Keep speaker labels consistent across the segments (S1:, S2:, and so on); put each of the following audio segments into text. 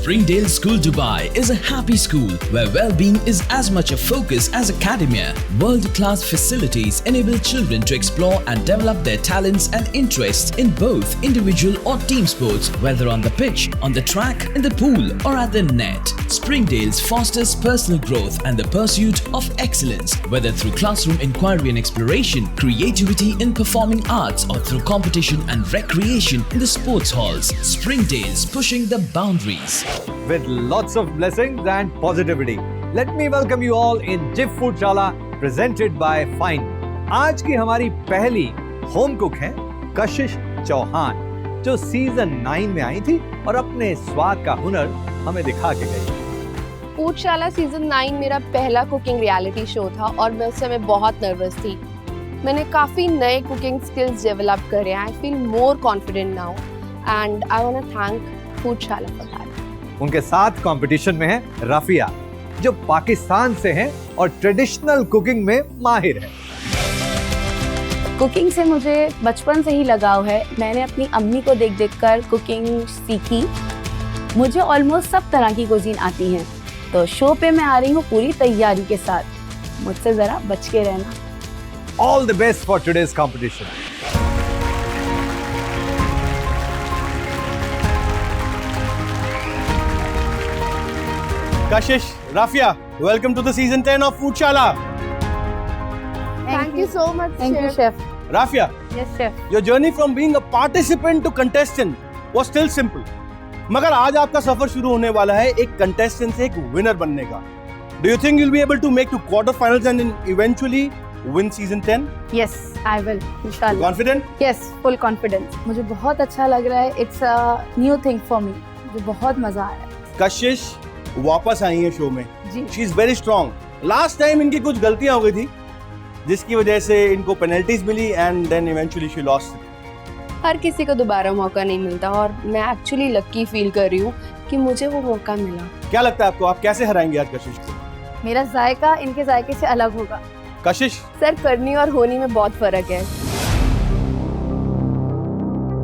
S1: Springdale School Dubai is a happy school where well-being is as much a focus as academia. World-class facilities enable children to explore and develop their talents and interests in both individual or team sports, whether on the pitch, on the track, in the pool or at the net. Springdale's fosters personal growth and the pursuit of excellence, whether through classroom inquiry and exploration, creativity in performing arts or through competition and recreation in the sports halls. Springdale's pushing the boundaries.
S2: With lots of blessings and positivity. Let me welcome you all in Jif Foodशाला presented by Fine. आज की हमारी पहली home cook हैं कशिश चौहान, जो season 9 में आई थी और अपने स्वाद का हुनर हमें दिखा के गई।
S3: फूडशाला सीजन 9 मेरा पहला कुकिंग रियलिटी शो था और मैं उस समय बहुत नर्वस थी। मैंने काफ़ी नए कुकिंग स्किल्स डेवलप करे हैं। I feel more confident now and I want to thank Foodshala for that.
S2: उनके साथ कंपटीशन में है रफिया, जो पाकिस्तान से हैं और ट्रेडिशनल कुकिंग में माहिर है।
S4: कुकिंग से मुझे बचपन से ही लगाव है। मैंने अपनी अम्मी को देख कर कुकिंग सीखी। मुझे ऑलमोस्ट सब तरह की कुजीन आती हैं, तो शो पे मैं आ रही हूँ पूरी तैयारी के साथ। मुझसे जरा बच के रहना।
S2: All the best for today's competition.
S5: Kashish, Rafia, welcome to the season 10 of Foodशाला.
S3: Thank you so much,
S4: Thank you,
S3: chef.
S4: chef.
S5: Rafia,
S4: Yes, chef.
S5: your journey from being a participant to contestant was still simple. मगर आज आपका सफर शुरू होने वाला है एक contestant से एक winner बनने का. Do you think you'll be able to make to quarterfinals and then eventually win season 10?
S4: Yes, I will. इंशाल्लाह.
S5: Confident?
S4: Yes, full confidence. मुझे बहुत अच्छा लग रहा है. It's a new thing for me. मुझे बहुत मजा आया.
S5: कशिश वापस आई है शो में.
S4: जी.
S5: She is very strong. Last time इनकी कुछ गलतियां हो गई थी, जिसकी वजह से इनको पेनल्टीज मिली and then eventually she lost.
S3: हर किसी को दोबारा मौका नहीं मिलता और मैं एक्चुअली लकी फील कर रही हूँ कि मुझे वो मौका मिला।
S5: क्या लगता है आपको, आप कैसे हराएंगे आज कशिश को?
S4: मेरा जायका इनके जायके से अलग होगा।
S5: कशिश,
S3: सर, करनी और होनी में बहुत फर्क है।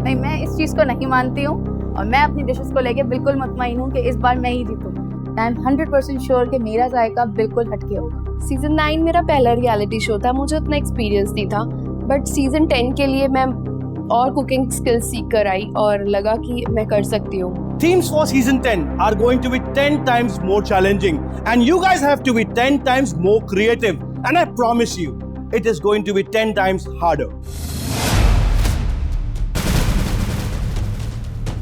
S4: नहीं, मैं इस चीज को नहीं मानती हूँ और मैं अपनी डिशेस को लेके बिल्कुल मुतमईन हूँ कि इस बार मैं ही जीतूंगा। आई एम 100% श्योर कि मेरा जायका बिल्कुल हटके होगा।
S3: सीजन 9 मेरा पहला रियलिटी शो था, मुझे उतना एक्सपीरियंस नहीं था, बट सीजन 10 के लिए मैं और कुकिंग स्किल्स सीख कर आई और लगा कि मैं कर सकती हूँ।
S5: Themes for season 10 are going to be 10 times more challenging and you guys have to be 10 times more creative and I promise you it is going to be 10 times harder.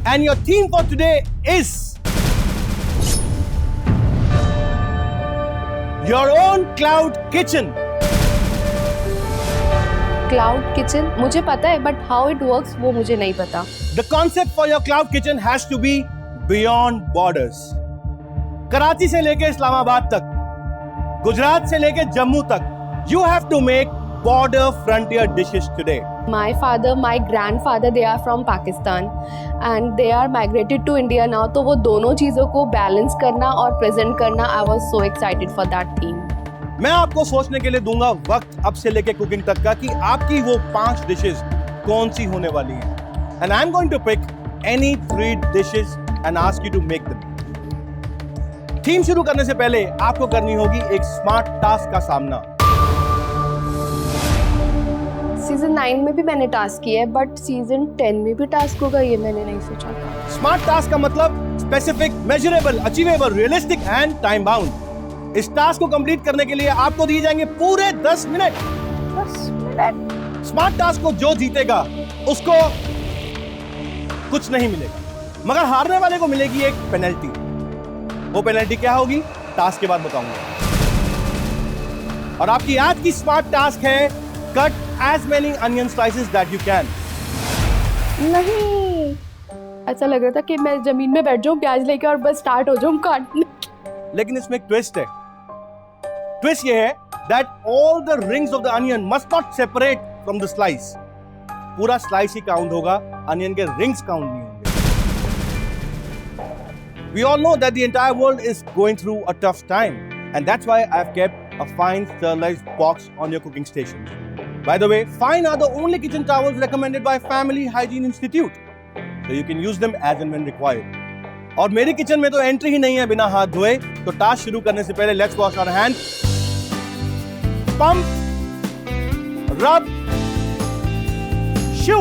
S5: And your theme for today is your own cloud kitchen.
S3: Cloud kitchen मुझे पता है, but how it works वो मुझे नहीं पता।
S5: The concept for your cloud kitchen has to be beyond borders. Karachi से लेके इस्लामाबाद तक, गुजरात से लेके जम्मू तक, you have to make border frontier dishes today.
S3: My father, my grandfather, they are from Pakistan and they are migrated to India now. तो वो दोनों चीज़ों को बैलेंस करना और प्रेजेंट करना, I was so excited for that theme.
S5: मैं आपको सोचने के लिए दूंगा वक्त अब से लेके कुकिंग तक का कि आपकी वो 5 डिशेस कौन सी होने वाली हैं। And I'm going to pick any 3 dishes and ask you to make them. Theme शुरू करने से पहले आपको करनी होगी एक स्मार्ट टास्क का सामना।
S3: सीजन 9 में भी मैंने टास्क किया है, बट सीजन 10 में भी टास्क होगा ये मैंने नहीं सोचा था।
S5: स्मार्ट टास्क का मतलब specific, measurable, achievable, realistic and time bound. इस टास्क को कंप्लीट करने के लिए आपको दिए जाएंगे पूरे 10 मिनट।
S4: 10 मिनट।
S5: स्मार्ट टास्क को जो जीतेगा उसको कुछ नहीं मिलेगा, मगर हारने वाले को मिलेगी एक पेनल्टी। वो पेनल्टी क्या होगी टास्क के बाद बताऊंगा। और आपकी आज की स्मार्ट टास्क है cut as many onion slices that you can.
S3: नहीं, ऐसा लग रहा था कि मैं जमीन में बैठ जाऊं प्याज लेके और बस स्टार्ट हो जाऊं काटने।
S5: लेकिन इसमें एक ट्विस्ट है। ट्विस्ट ये है that all the rings of the onion must not separate from the slice. पूरा स्लाइस ही काउंट होगा, अनियन के रिंग्स काउंट नहीं होंगे। We all know that the entire world is going through a tough time and that's why I've kept a fine sterilized box on your cooking station. By the way, fine are the only kitchen towels recommended by Family Hygiene Institute, so you can use them as and when required. और मेरे kitchen में तो entry ही नहीं है बिना हाथ धोए, तो टास्क शुरू करने से पहले let's wash our hand, pump, rub, shoo.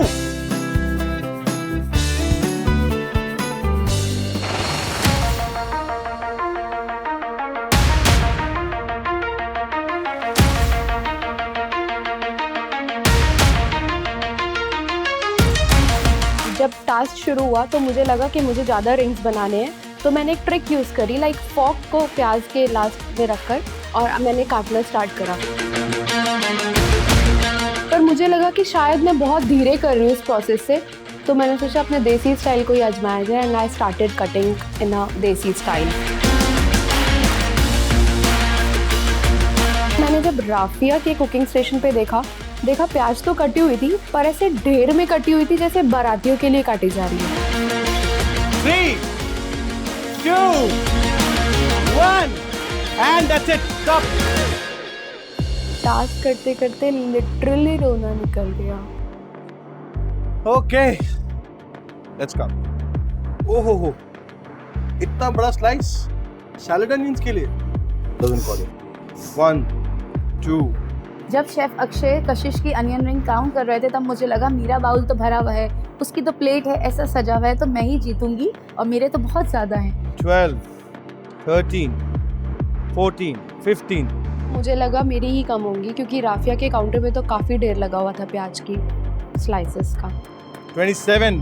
S3: जब टास्क शुरू हुआ तो मुझे लगा कि मुझे ज़्यादा रिंग्स बनाने हैं, तो मैंने एक ट्रिक यूज़ करी, लाइक फॉक को प्याज के लास्ट में रखकर और मैंने काटना स्टार्ट करा। पर मुझे लगा कि शायद मैं बहुत धीरे कर रही हूँ इस प्रोसेस से, तो मैंने सोचा अपने देसी स्टाइल को ही आजमाया जाए and I started cutting in अ देसी स्टाइल। मैंने जब राफिया के कुकिंग स्टेशन पे देखा प्याज तो कटी हुई थी, पर ऐसे ढेर में कटी हुई थी जैसे बारातियों के लिए काटी जा रही है।
S5: 3, 2, 1 and that's it. Stop.
S3: Task करते करते लिटरली रोना निकल गया।
S5: Okay. Let's go. ओहो, इतना बड़ा स्लाइस सैलेड अनियंस के लिए? Doesn't call it. 1, 2.
S4: जब शेफ अक्षय कशिश की अनियन रिंग काउंट कर रहे थे तब मुझे लगा मेरा बाउल तो भरा हुआ है, उसकी तो प्लेट है ऐसा सजा हुआ है, तो मैं ही जीतूंगी और मेरे तो बहुत ज़्यादा हैं।
S5: 12, 13, 14, 15.
S3: मुझे लगा मेरी ही कम होंगी क्योंकि राफिया के काउंटर पे तो काफ़ी ढेर लगा हुआ था प्याज की स्लाइसेस का।
S5: 27.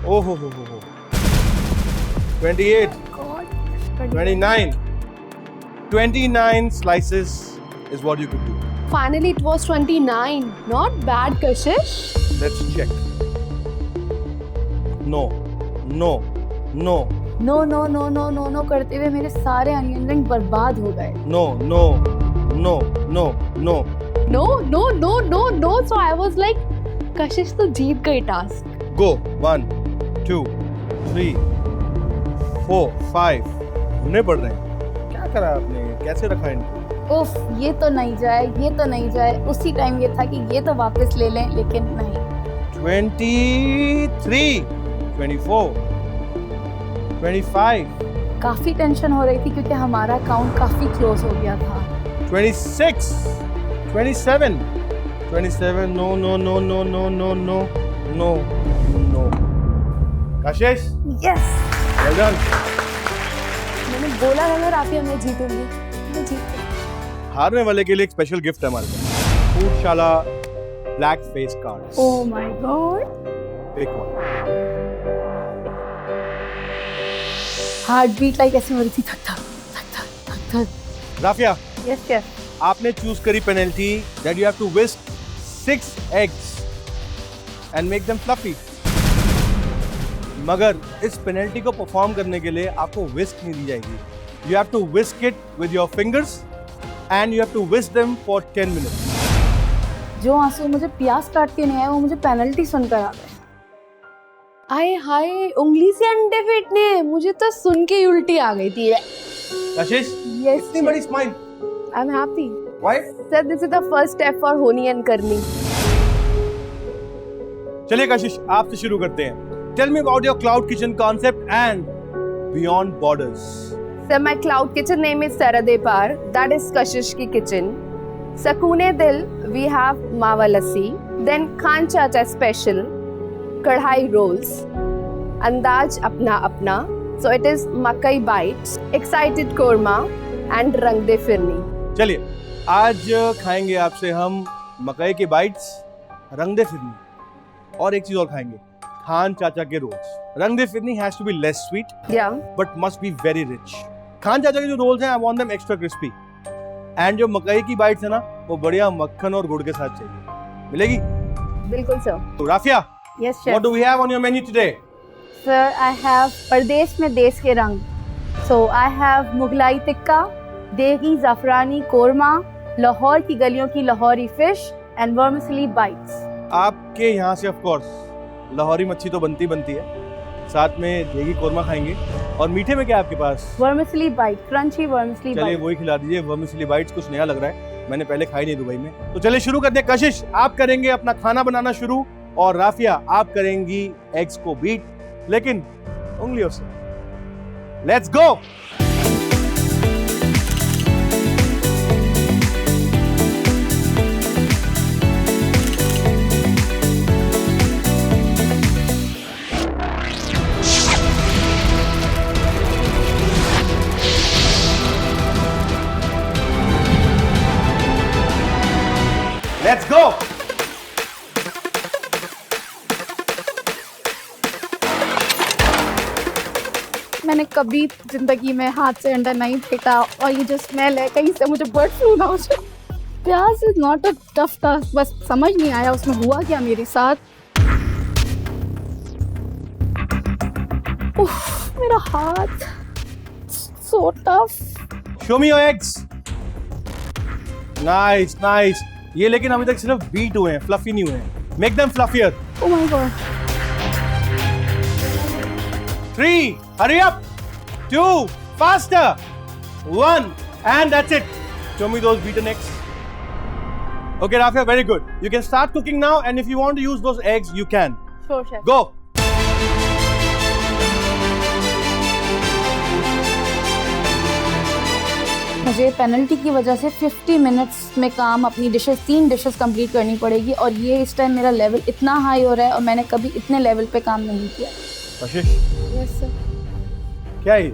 S5: ओहो, 28, 29. 29 slices is what you could do.
S3: Finally it was 29. Not bad, Kashish.
S5: Let's check. No.
S4: No करते हुए मेरे सारे अनियन रिंग बर्बाद हो गए।
S5: No.
S3: No. So I was like, Kashish तो जीत गई टास्क।
S5: Go. 1, 2, 3, 4, 5. होने पड़ रहे हैं। क्या करा आपने? कैसे रखा इनको?
S4: उफ, ये तो नहीं जाए। उसी टाइम ये था कि ये तो वापस ले लें, लेकिन नहीं।
S5: 23, 24, 25,
S4: काफी टेंशन हो रही थी क्योंकि हमारा काउंट काफी क्लोज हो गया था।
S5: 26, 27, 27. No. Kashish,
S4: yes,
S5: well done.
S3: मैंने बोला था ना राफिया मैं जीतूंगी, मैं जीत गई।
S5: हारने वाले के लिए एक स्पेशल गिफ्ट है हमारे पास, Foodshala black face cards.
S4: Oh my god,
S5: pick one.
S4: Heart beat like ऐसे हो रही थी, धक।
S5: Rafia,
S4: yes yes.
S5: आपने चूज करी penalty that you have to whisk 6 eggs and make them fluffy. मगर इस पेनल्टी को परफॉर्म करने के लिए आपको whisk नहीं दी जाएगी. You have to whisk it with your fingers and you have to whisk them for 10 minutes.
S4: जो आंसू मुझे प्याज काट के नहीं आए वो मुझे पेनल्टी सुनकर आ गए।
S3: आए हाय, उंगली से अंडे फेंटने, मुझे तो सुन के ही उल्टी आ गई थी।
S5: कशिश,
S3: Yes,
S5: इतनी बड़ी smile,
S3: I'm happy.
S5: why?
S3: Sir, this is the first step for Honi and Karni.
S5: चलिए कशिश, आपसे शुरू करते हैं. Tell me about your cloud kitchen concept and beyond borders.
S3: Sir, my cloud kitchen name is Sarade Par. That is Kashish ki kitchen. Sakune Dil, we have Mawa Lassi. Then Khan Chacha Special, Kadhai Rolls. Andaj Apna Apna. So it is Makai Bites, Excited Korma and Rang De Firni.
S5: चलिए, आज खाएंगे आपसे हम मकई के bytes, रंग दे फिरनी, और एक चीज और खाएंगे, खान चाचा के रोल्स. रंग दे phirni has to be less sweet
S3: Yeah.
S5: But must be very rich. Khan Chacha के जो रोल्स हैं, I want them extra crispy. And जो मकई की बाइट्स है ना, वो बढ़िया मक्खन और गुड़ के साथ चाहिए. मिलेगी?
S3: बिल्कुल sir.
S5: तो Rafia,
S4: yes
S5: what
S4: chef.
S5: Do we have on your menu today?
S4: Sir, I have परदेश में देश के रंग. So I have Mughlai tikka, degi zafrani korma, Lahore की गलियों की Lahori fish and vermicelli bites.
S5: आपके यहाँ से ऑफ कोर्स लाहौरी मच्छी तो बनती है, साथ में देगी कोरमा खाएंगे. और मीठे में क्या है आपके पास?
S4: वर्मिसेली बाइट, क्रंची वर्मिसेली
S5: चलिए
S4: बाइट.
S5: वही खिला दीजिए. वर्मिसेली बाइट्स कुछ नया लग रहा है, मैंने पहले खाई नहीं दुबई में. तो चलिए शुरू करते हैं. कशिश, आप करेंगे अपना खाना बनाना शुरू, और राफिया आप करेंगी एग्स को बीट, लेकिन उंगलियों से. Let's go. Let's go.
S4: मैंने कभी जिंदगी में हाथ से अंडा नहीं फेंका और ये जो स्मेल है कहीं से मुझे बर्ड फ्लू ना हो जाए। प्याज is not a tough task, बस समझ नहीं आया उसमें हुआ क्या मेरे साथ। उफ, मेरा हाथ so tough.
S5: Show me your eggs. Nice, nice. ये लेकिन अभी तक सिर्फ बीट हुए हैं, फ्लफी नहीं हुए हैं. Make them fluffier.
S4: Oh my God.
S5: 3, hurry up. 2, faster. 1, and that's it. Show me those beaten eggs. Okay, Rafia, very good. You can start cooking now, and if you want to use those eggs, you can.
S4: Sure, chef.
S5: Go.
S4: मुझे penalty की वजह से 50 minutes में काम अपनी dishes 3 dishes complete करनी पड़ेगी और ये इस टाइम मेरा लेवल इतना हाई हो रहा है और मैंने कभी इतने लेवल पे काम नहीं किया।
S5: आशीष,
S3: यस सर,
S5: क्या है ये?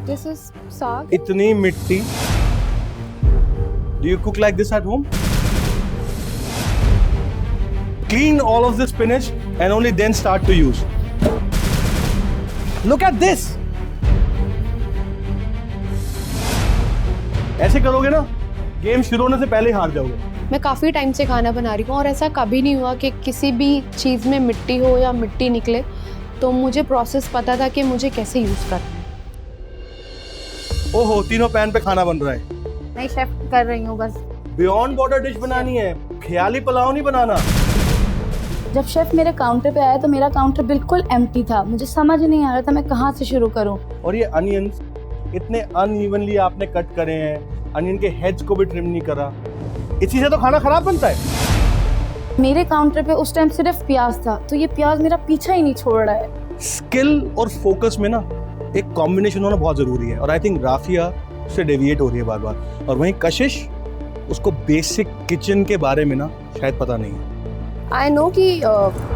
S3: दिस इज साग।
S5: इतनी मिट्टी. Do you cook like this at home? Clean all of this spinach and only then start to use. Look at this. ऐसे करोगे ना, गेम शुरू होने से पहले ही हार जाओगे.
S3: मैं काफ़ी टाइम से खाना बना रही हूँ और ऐसा कभी नहीं हुआ कि किसी भी चीज़ में मिट्टी हो या मिट्टी निकले, तो मुझे प्रोसेस पता था कि मुझे कैसे यूज़ करना है।
S5: ओहो, तीनों पैन पे खाना बन रहा है.
S4: नहीं शेफ, कर रही हूँ बस।
S5: बियॉन्ड बॉर्डर डिश बनानी है, ख्याली पुलाव नहीं बनाना.
S4: जब शेफ मेरे काउंटर पे आया तो मेरा काउंटर बिल्कुल एम्प्टी था। मुझे समझ नहीं आ रहा था मैं कहाँ से शुरू करूँ।
S5: और ये अनियंस इतने अनइवनली आपने कट करे हैं, अनियन के हेड्स को भी ट्रिम नहीं करा. इसी से तो खाना खराब बनता है.
S4: मेरे काउंटर पे उस टाइम सिर्फ प्याज था, तो ये प्याज मेरा पीछा ही नहीं छोड़ रहा है।
S5: स्किल और फोकस में ना एक कॉम्बिनेशन होना बहुत जरूरी है और आई थिंक राफिया उससे डेविएट हो रही है बार बार. और वहीं कशिश, उसको बेसिक किचन के बारे में ना शायद पता नहीं है.
S3: आई नो कि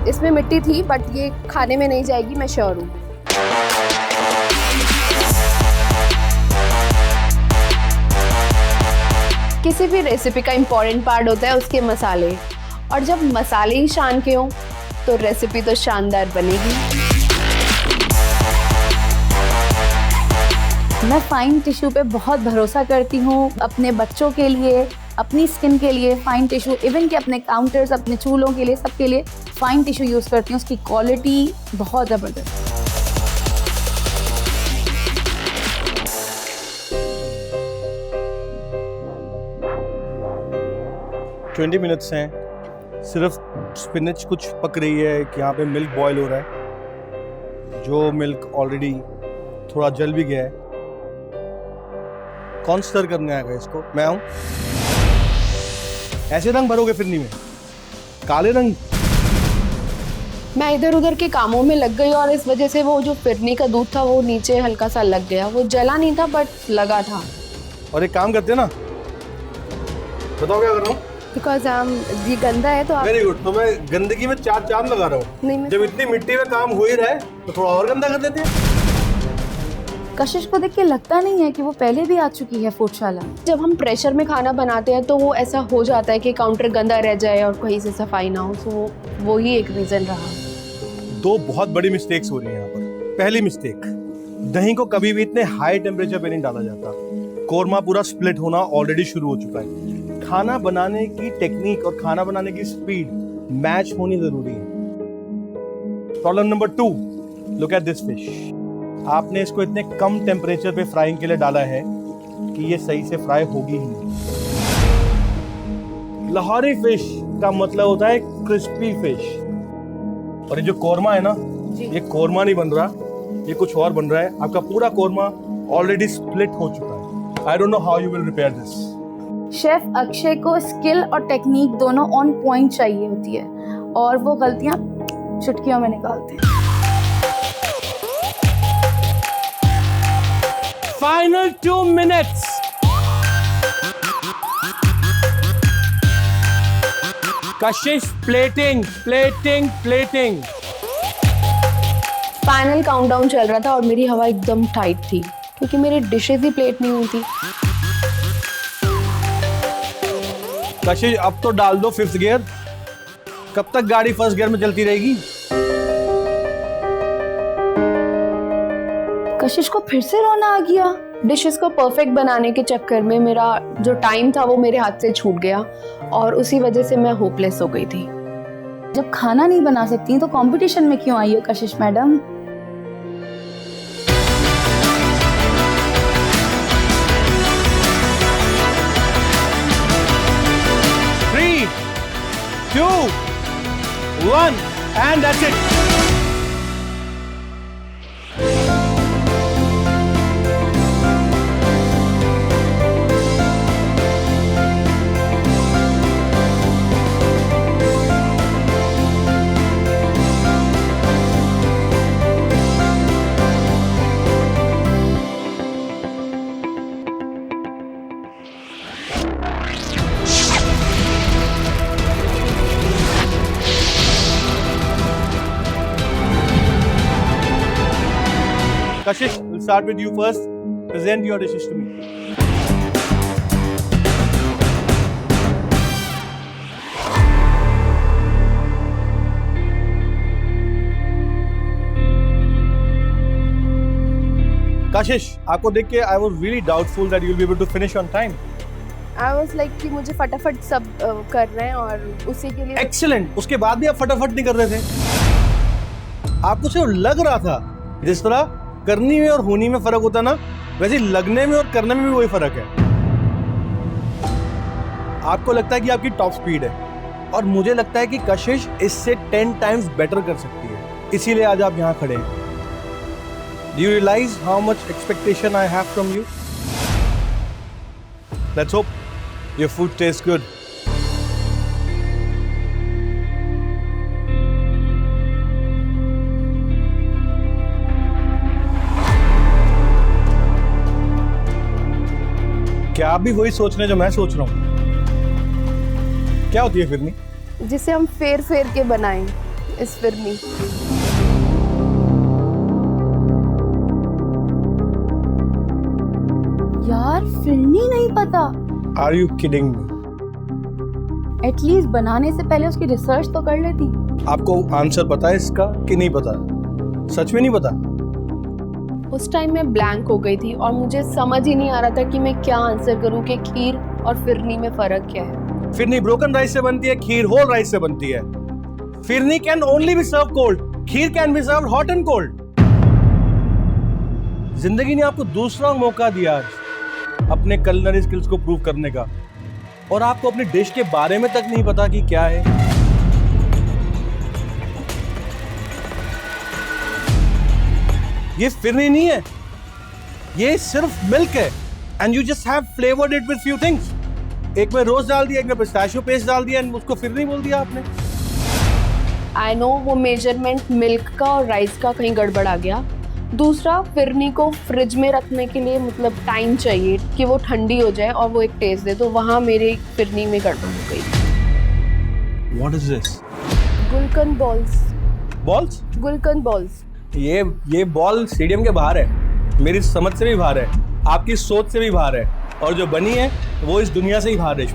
S3: इसमें मिट्टी थी, बट ये खाने में नहीं जाएगी, मैं श्योर हूँ। किसी भी रेसिपी का इम्पोर्टेंट पार्ट होता है उसके मसाले, और जब मसाले ही शान के हों तो रेसिपी तो शानदार बनेगी।
S4: मैं फाइन टिश्यू पे बहुत भरोसा करती हूँ अपने बच्चों के लिए, अपनी स्किन के लिए फाइन टिश्यू, इवन कि अपने काउंटर्स, अपने चूल्हों के लिए, सबके लिए फाइन टिश्यू यूज़ करती हूँ। उसकी क्वालिटी बहुत ज़बरदस्त।
S5: 20 मिनट्स हैं, सिर्फ स्पिनच कुछ पक रही है कि यहाँ पे मिल्क बॉयल हो रहा है, जो मिल्क ऑलरेडी थोड़ा जल भी गया है. कौन स्टर करने आएगा इसको? मैं आऊँ? ऐसे रंग भरोगे फिरनी में, काले रंग?
S3: मैं इधर उधर के कामों में लग गई और इस वजह से वो जो फिरनी का दूध था वो नीचे हल्का सा लग गया। वो जला नहीं था बट लगा था।
S5: और एक काम करते हैं ना, बताओ क्या कर रहा हूँ?
S3: बिकॉज ये गंदा है तो आप।
S5: Very good. तो मैं गंदगी में 4 चांद लगा रहा हूँ।
S3: नहीं,
S5: जब इतनी मिट्टी में काम हो ही रहा है तो थोड़ा और गंदा कर देते हैं।
S4: कशिश को देख के लगता नहीं है कि वो पहले भी आ चुकी है फूडशाला।
S3: जब हम प्रेशर में खाना बनाते हैं तो वो ऐसा हो जाता है कि काउंटर गंदा रह जाए और कहीं से सफाई ना हो, तो वो ही एक रीज़न रहा।
S5: 2 बहुत बड़ी मिस्टेक्स हो रही हैं यहाँ पर। पहली मिस्टेक, दही को कभी भी इतने हाई टेम्परेचर पे नहीं डाला जाता। कोरमा पूरा स्प्लिट होना ऑलरेडी शुरू हो चुका है। खाना बनाने की टेक्निक और खाना बनाने की स्पीड मैच होनी जरूरी है। Problem number 2, look at this fish. आपने इसको इतने कम टेम्परेचर पे फ्राइंग के लिए डाला है कि ये सही से फ्राई होगी ही नहीं। लाहौरी फिश का मतलब होता है क्रिस्पी फिश। और ये जो कोरमा है ना, ये कोरमा नहीं बन रहा, ये कुछ और बन रहा है। आपका पूरा कोरमा ऑलरेडी स्प्लिट हो चुका है। I don't know how you will repair this.
S4: Chef Akshay को स्किल और टेक्निक दोनों ऑन पॉइंट चाहिए होती है और वो गलतियां चुटकियों में निकालते हैं।
S5: Final 2 minutes. Kashish, plating.
S3: Final countdown चल रहा था और मेरी हवा एकदम टाइट थी क्योंकि मेरी डिशेज ही प्लेट नहीं हुई थी।
S5: कशिश, अब तो डाल दो 5th गियर। कब तक गाड़ी 1st गियर में चलती रहेगी?
S3: कशिश को फिर से रोना आ गया। डिशेस को परफेक्ट बनाने के चक्कर में मेरा जो टाइम था वो मेरे हाथ से छूट गया और उसी वजह से मैं होपलेस हो गई थी।
S4: जब खाना नहीं बना सकती तो कंपटीशन में क्यों आई हो कशिश madam?
S5: Three, 2, 1, and that's it. Kashish, we'll start with you first. Present your dishes to me. Kashish, आपको देख के I was really doubtful that you'll be able to finish on time.
S3: I was like कि मुझे फटाफट सब कर रहे हैं और उसी के लिए
S5: Excellent. उसके बाद भी आप फटाफट नहीं कर रहे थे। आपको सिर्फ लग रहा था, जिस तरह करनी में और होनी में फर्क होता ना, वैसे लगने में और करने में भी वही फर्क है। आपको लगता है कि आपकी टॉप स्पीड है और मुझे लगता है कि कशिश इससे 10 टाइम्स बेटर कर सकती है, इसीलिए आज आप यहाँ खड़े हैं। Do you realize how much expectation I have from you? Let's hope your food tastes good. क्या आप भी वही सोच रहे हैं जो मैं सोच रहा हूँ? क्या होती है फिरनी?
S3: जिसे हम फेर फेर के बनाएं इस फिरनी।
S4: यार फिरनी नहीं पता।
S5: Are you kidding me?
S4: At least बनाने से पहले उसकी रिसर्च तो कर लेती।
S5: आपको आंसर पता है इसका कि नहीं पता? सच में नहीं पता?
S3: उस टाइम मैं ब्लैंक हो गई थी और मुझे समझ ही नहीं आ रहा था कि मैं क्या आंसर करूं कि खीर और फिरनी में फर्क क्या है।
S5: फिरनी ब्रोकन राइस से बनती है, खीर होल राइस से बनती है। Phirni can only be serve cold, kheer can be serve hot and cold. जिंदगी ने आपको दूसरा मौका दिया आज अपने कुलिनरी स्किल्स को प्रूव करने का, और आपको अपनी डिश के बारे में तक नहीं पता कि क्या है। ये फिरनी नहीं है, ये सिर्फ मिल्क है and you just have flavoured it with few things. एक में रोज डाल दिया, एक में पिस्ताशियो पेस्ट डाल दिया एंड उसको फिरनी बोल दिया आपने।
S3: आई नो वो मेजरमेंट मिल्क का और राइस का कहीं गड़बड़ आ गया। दूसरा, फिरनी को फ्रिज में रखने के लिए मतलब टाइम चाहिए कि वो ठंडी हो जाए और वो एक टेस्ट दे, तो वहाँ मेरे फिरनी में गड़बड़ हो गई।
S5: What is this?
S3: Gulkand balls.
S5: Balls?
S3: Gulkand balls.
S5: ये बॉल स्टेडियम के बाहर है, मेरी समझ से भी बाहर है, आपकी सोच से भी बाहर है, और जो बनी है वो इस दुनिया से ही बाहर है।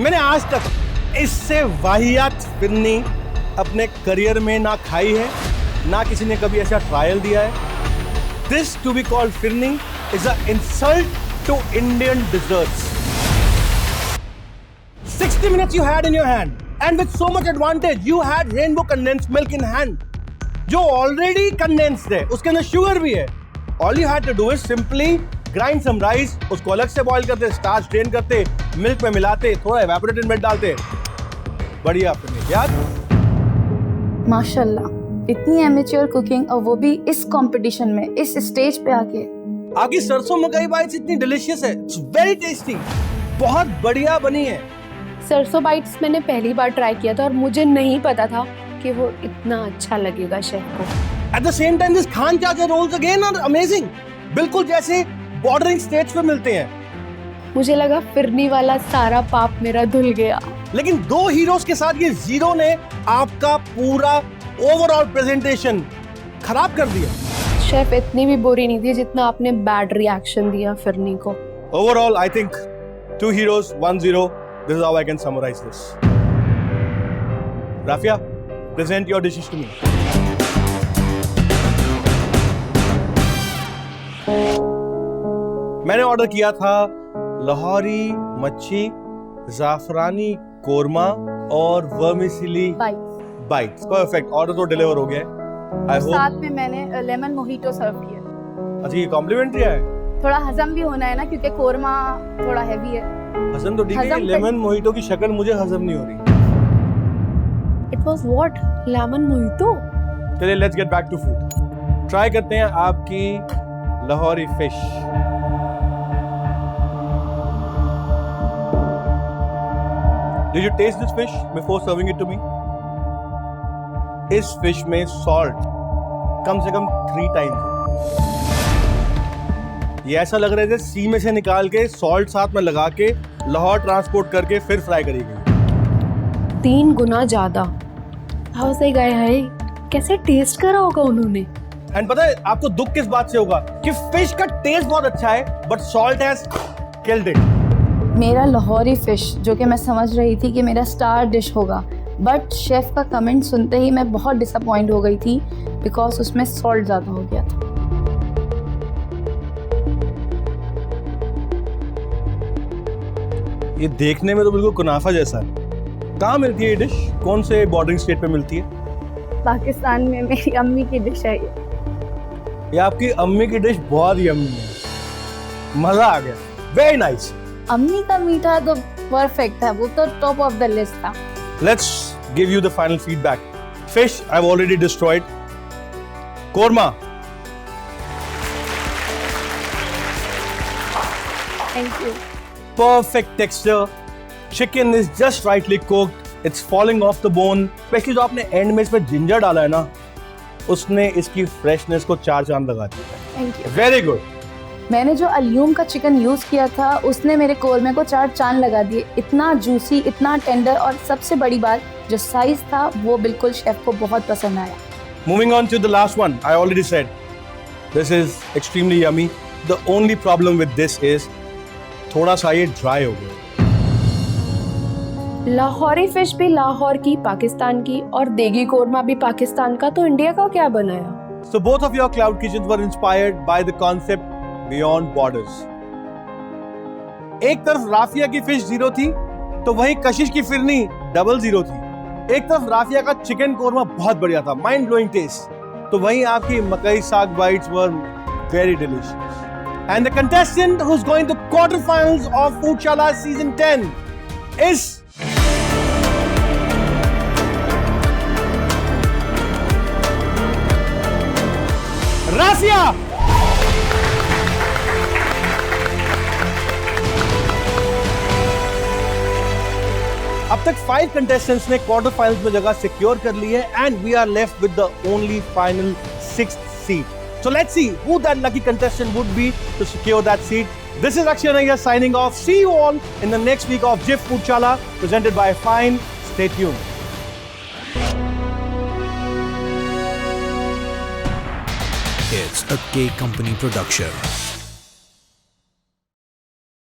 S5: मैंने आज तक इससे वाहियात फिरनी अपने करियर में ना खाई है, ना किसी ने कभी ऐसा ट्रायल दिया है। This to be called phirni is a insult to Indian desserts. 60 minutes you had in your hand, and with so much advantage you had rainbow condensed milk in hand, जो already condensed है, उसके अंदर sugar भी है। All you had to do is simply grind some rice, उसको अलग से boil करते, स्टार्च ड्रेन करते, मिल्क में मिलाते, थोड़ा evaporated मिल्क डालते, बढ़िया फिरनी। याद?
S4: माशाल्लाह, इतनी एमेच्योर कुकिंग और वो भी इस कंपटीशन में, इस स्टेज पे आके।
S5: आपकी सरसों मकई बाइट्स इतनी डिलीशियस है, इट्स वेरी टेस्टी, बहुत बढ़िया बनी है।
S3: सरसों बाइट्स मैंने पहली बार ट्राई किया था और मुझे नहीं पता था कि वो इतना अच्छा लगेगा शेफ को।
S5: At the same time, this Khan Chacha rolls again are amazing. बिल्कुल जैसे बॉर्डरिंग स्टेट्स पे मिलते हैं.
S3: मुझे लगा फिरनी वाला सारा पाप मेरा धुल गया.
S5: लेकिन दो हीरोज के साथ ये जीरो ने आपका पूरा ओवरऑल प्रेजेंटेशन खराब कर दिया.
S3: शेफ इतनी भी बुरी नहीं थी जितना आपने बैड रिएक्शन दिया फिरनी को.
S5: Overall, I think 2 heroes, 1 0. This is how I can summarize this. Rafia, present your dishes to me. मैंने ऑर्डर किया था लाहौरी मच्छी, जाफरानी कोरमा और वर्मिसेली बाइट्स. परफेक्ट, ऑर्डर तो डिलीवर हो गया है. I hope.
S4: साथ में मैंने लेमन मोहितो सर्व किया.
S5: अच्छा, ये कॉम्प्लीमेंट्री है.
S4: थोड़ा हजम भी होना है ना, क्योंकि कोरमा थोड़ा हैवी है.
S5: हजम तो ठीक है,
S4: हजम
S5: लेमन मोहितो की शक्ल मुझे हजम नहीं हो रही.
S3: It was what? Lemon mojito?
S5: चलिए, let's get back to food. Try करते हैं आपकी Lahori fish. Did you taste this fish before serving it to me? इस फिश में सॉल्ट कम से कम 3 टाइम्स. ये ऐसा लग रहा है जैसे सी में से निकाल के सॉल्ट साथ में लगा के लाहौर ट्रांसपोर्ट करके फिर फ्राई करी गई.
S3: 3 गुना ज्यादा. हाउ से गए है, कैसे टेस्ट करा होगा उन्होंने.
S5: एंड पता है आपको दुख किस बात से होगा कि फिश का टेस्ट बहुत अच्छा है but salt has killed it.
S4: मेरा लाहौरी फिश, जो कि मैं समझ रही थी कि मेरा स्टार डिश होगा, बट शेफ का कमेंट सुनते ही मैं बहुत डिसअपॉइंट हो गई थी बिकॉज उसमें सॉल्ट ज़्यादा हो गया था.
S5: ये देखने में तो बिल्कुल कुनाफा जैसा है. कहाँ मिलती है ये डिश? कौन से बॉर्डरिंग स्टेट पे मिलती है?
S4: पाकिस्तान में मेरी अम्मी की डिश है ये.
S5: ये आपकी अम्मी की डिश बहुत यम्मी है. मजा आ गया. Very nice.
S4: अम्मी का मीठा तो परफेक्ट है, वो तो टॉप ऑफ द लिस्ट था.
S5: Let's give you the final feedback. Fish, I've already destroyed. Korma.
S4: Thank you.
S5: Perfect texture. Chicken is just rightly cooked. It's falling off the bone. Especially जो आपने and में इसमें ginger डाला है ना, उसने इसकी फ्रेशनेस को 4 चांद लगा दिया.
S4: Thank you.
S5: Very good.
S4: मैंने जो अलियूम का चिकन यूज़ किया था उसने मेरे कोरमे को 4 चांद लगा दिए. इतना जूसी, इतना टेंडर, और सबसे बड़ी बात जो साइज था वो बिल्कुल शेफ को बहुत पसंद आया.
S5: Moving on to the last one. I already said this is extremely yummy. The only problem with this is थोड़ा सा ये ड्राई हो गया.
S3: लाहौरी फिश भी लाहौर की, पाकिस्तान की, और देगी कोरमा भी पाकिस्तान का, तो इंडिया का क्या बनाया?
S5: So both of your cloud kitchens were inspired by the concept Beyond Borders. एक तरफ राफिया की फिश 0 थी तो वहीं कशिश की फिरनी 00 थी. एक तरफ राफिया का चिकन कोरमा बहुत बढ़िया था, माइंड ब्लोइंग टेस्ट, तो वहीं आपकी मकई साग bites were very delicious. And the contestant who is going to quarter finals of Foodshala season 10 is Rafia. अब तक 5 कंटेस्टेंट्स ने क्वार्टर फाइनल्स में जगह सिक्योर कर ली है and we are left with the only final 6th seat. So let's see who that lucky contestant would be to secure that seat. This is Akshay Nayyar signing off. See you all in the next week of Jif Foodchala presented by Fine. Stay tuned.
S1: It's a K Company production.